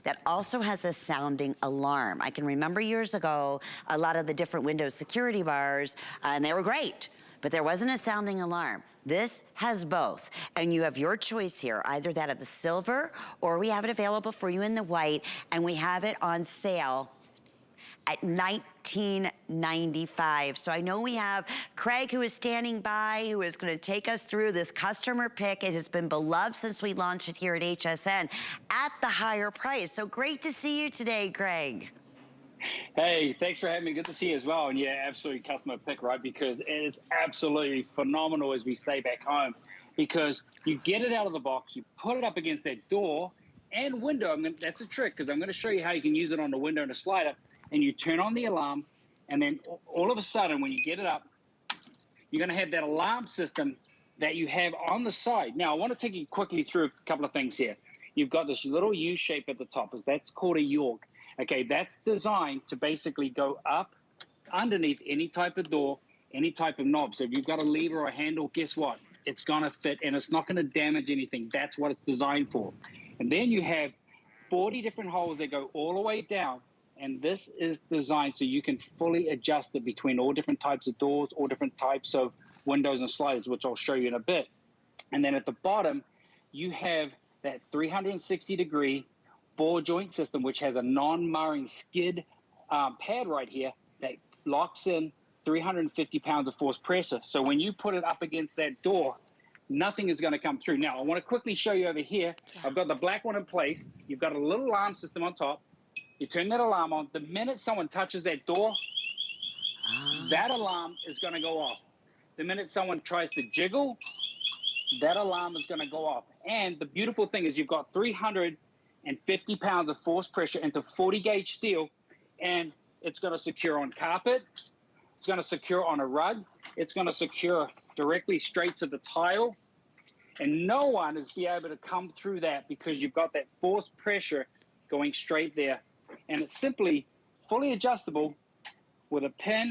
that also has a sounding alarm. I can remember years ago, a lot of the different Windows security bars, and they were great, but there wasn't a sounding alarm. This has both, and you have your choice here, either that of the silver, or we have it available for you in the white, and we have it on sale at $19.95. So I know we have Craig, who is standing by, who is going to take us through this customer pick. It has been beloved since we launched it here at HSN at the higher price. So great to see you today, Craig. Hey, thanks for having me. Good to see you as well. And yeah, absolutely customer pick, right? Because it is absolutely phenomenal, as we say back home, because you get it out of the box, you put it up against that door and window. That's a trick, because I'm going to show you how you can use it on the window and a slider. And you turn on the alarm, and then all of a sudden, when you get it up, you're going to have that alarm system that you have on the side. Now, I want to take you quickly through a couple of things here. You've got this little U shape at the top. That's called a York. Okay, that's designed to basically go up underneath any type of door, any type of knob. So if you've got a lever or a handle, guess what? It's going to fit, and it's not going to damage anything. That's what it's designed for. And then you have 40 different holes that go all the way down. And this is designed so you can fully adjust it between all different types of doors, all different types of windows and sliders, which I'll show you in a bit. And then at the bottom, you have that 360-degree ball joint system, which has a non-marring skid pad right here that locks in 350 pounds of force pressure. So when you put it up against that door, nothing is going to come through. Now, I want to quickly show you over here. I've got the black one in place. You've got a little alarm system on top. You turn that alarm on. The minute someone touches that door, that alarm is going to go off. The minute someone tries to jiggle, that alarm is going to go off. And the beautiful thing is you've got 350 pounds of force pressure into 40-gauge steel, and it's going to secure on carpet. It's going to secure on a rug. It's going to secure directly straight to the tile. And no one is be able to come through that because you've got that force pressure going straight there. And it's simply fully adjustable with a pin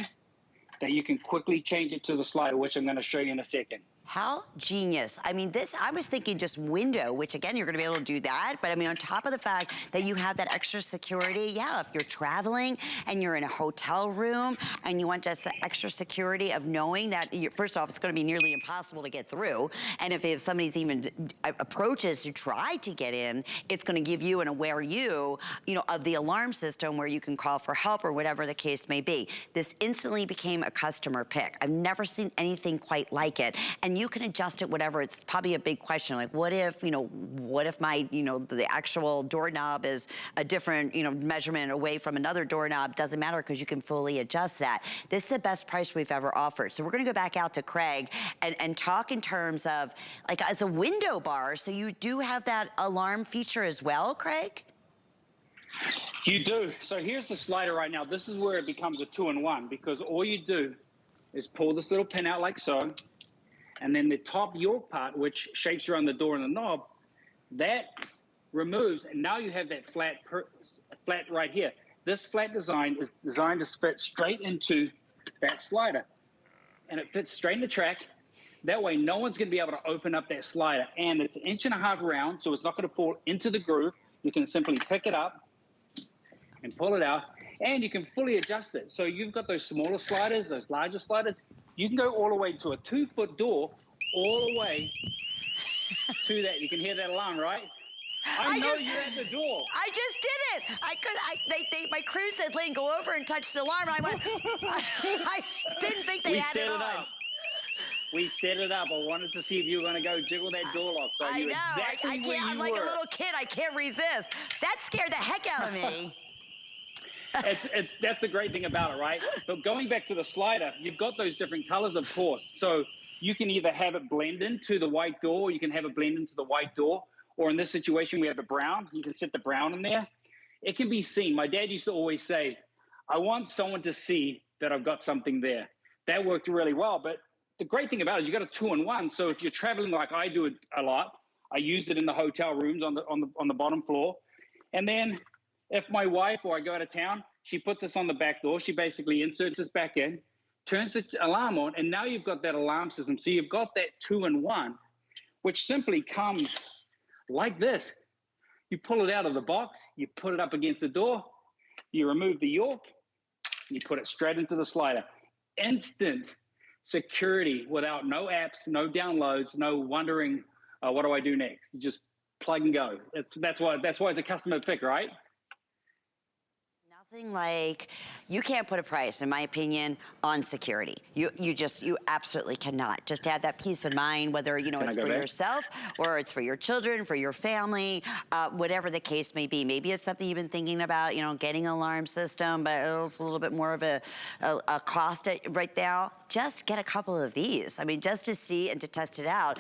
that you can quickly change it to the slider, which I'm going to show you in a second. How genius. I mean, this, I was thinking just window, which again, you're gonna be able to do that. But I mean, on top of the fact that you have that extra security, yeah, if you're traveling and you're in a hotel room and you want just extra security of knowing that, first off, it's gonna be nearly impossible to get through. And if somebody's even approaches to try to get in, it's gonna give you and aware you know, of the alarm system where you can call for help or whatever the case may be. This instantly became a customer pick. I've never seen anything quite like it. And you can adjust it whatever. It's probably a big question, like what if, you know, what if my, you know, the actual doorknob is a different, you know, measurement away from another doorknob? Doesn't matter because you can fully adjust that. This is the best price we've ever offered. So we're gonna go back out to Craig and talk in terms of, like, as a window bar, so you do have that alarm feature as well, Craig? You do. So here's the slider right now. This is where it becomes a 2-in-1, because all you do is pull this little pin out like so, and then the top York part, which shapes around the door and the knob, that removes, and now you have that flat right here. This flat design is designed to fit straight into that slider, and it fits straight in the track. That way, no one's gonna be able to open up that slider, and it's 1.5 inches round, so it's not gonna fall into the groove. You can simply pick it up and pull it out, and you can fully adjust it. So you've got those smaller sliders, those larger sliders. You can go all the way to a 2-foot door, all the way to that. You can hear that alarm, right? I know you're at the door. I just did it. My crew said, Lynn, go over and touch the alarm. I went, I didn't think they had it on. We set it up. I wanted to see if you were going to go jiggle that door lock. So I knew exactly where you were. I'm like a little kid. I can't resist. That scared the heck out of me. That's the great thing about it, right? But going back to the slider, you've got those different colors, of course. So you can either have it blend into the white door, or you can have it blend into the white door, or in this situation, we have the brown. You can set the brown in there. It can be seen. My dad used to always say, I want someone to see that I've got something there. That worked really well. But the great thing about it is you got a 2-in-1. So if you're traveling like I do a lot, I use it in the hotel rooms on the bottom floor. And then if my wife or I go out of town, she puts this on the back door. She basically inserts this back in, turns the alarm on, and now you've got that alarm system. So you've got that 2-in-1, which simply comes like this. You pull it out of the box, you put it up against the door, you remove the York, you put it straight into the slider. Instant security without no apps, no downloads, no wondering what do I do next. You just plug and go. That's why it's a customer pick, right? Nothing like, you can't put a price, in my opinion, on security. You absolutely cannot. Just to have that peace of mind, whether, you know, it's for yourself or it's for your children, for your family, whatever the case may be. Maybe it's something you've been thinking about, you know, getting an alarm system, but it's a little bit more of a cost right now. Just get a couple of these. I mean, just to see and to test it out,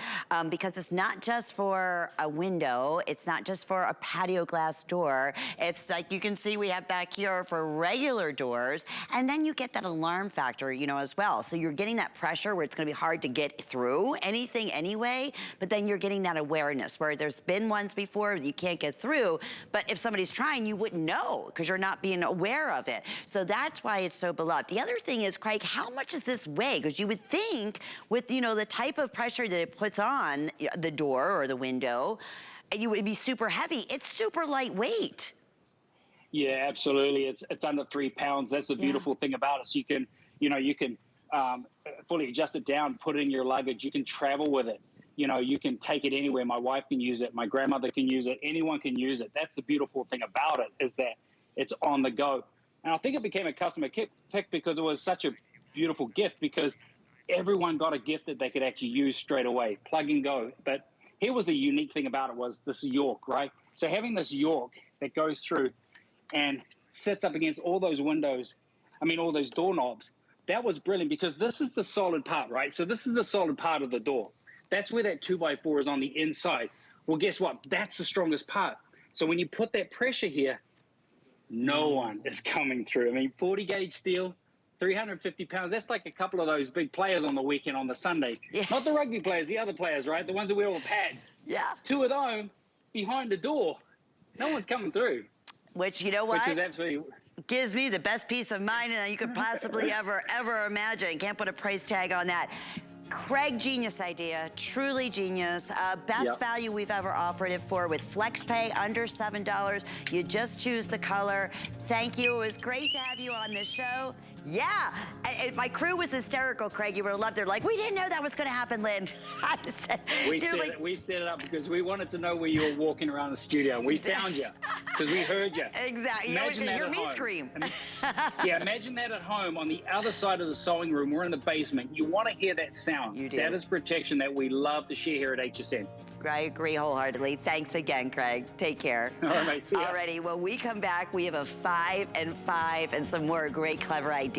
because it's not just for a window, it's not just for a patio glass door. It's like you can see we have back here for regular doors, and then you get that alarm factor, you know, as well. So you're getting that pressure where it's gonna be hard to get through anything anyway, but then you're getting that awareness where there's been ones before you can't get through, but if somebody's trying, you wouldn't know because you're not being aware of it. So that's why it's so beloved. The other thing is, Craig, how much does this weigh? Because you would think with, you know, the type of pressure that it puts on the door or the window, you would be super heavy. It's super lightweight. Yeah, absolutely. It's under 3 pounds. That's the beautiful thing about it. So you can fully adjust it down, put it in your luggage. You can travel with it. You know, you can take it anywhere. My wife can use it. My grandmother can use it. Anyone can use it. That's the beautiful thing about it, is that it's on the go. And I think it became a customer pick because it was such a beautiful gift, because everyone got a gift that they could actually use straight away, plug and go. But here was the unique thing about it, was this York, right? So having this York that goes through and sits up against all those windows, all those doorknobs, that was brilliant, because this is the solid part, right? So this is the solid part of the door. That's where that 2x4 is on the inside. Well, guess what? That's the strongest part. So when you put that pressure here, no one is coming through. 40 gauge steel, 350 pounds. That's like a couple of those big players on the weekend on the Sunday. Yeah. Not the rugby players, the other players, right? The ones that wear all the pads. Yeah. 2 of them behind the door. No one's coming through. Which, you know what? Which is absolutely... gives me the best peace of mind you could possibly ever imagine. Can't put a price tag on that. Craig, genius idea, truly genius. Best value we've ever offered it for, with flex pay under $7. You just choose the color. Thank you. It was great to have you on the show. Yeah, my crew was hysterical, Craig. You would have loved it. Like, we didn't know that was going to happen, Lynn. We set it up because we wanted to know where you were walking around the studio. We found you because we heard you. Exactly. Imagine you that hear at me home. Scream. Yeah, imagine that at home on the other side of the sewing room. We're in the basement. You want to hear that sound. You do. That is protection that we love to share here at HSN. I agree wholeheartedly. Thanks again, Craig. Take care. All right, see ya. Alrighty, when we come back, we have a 5 and 5 and some more great, clever ideas.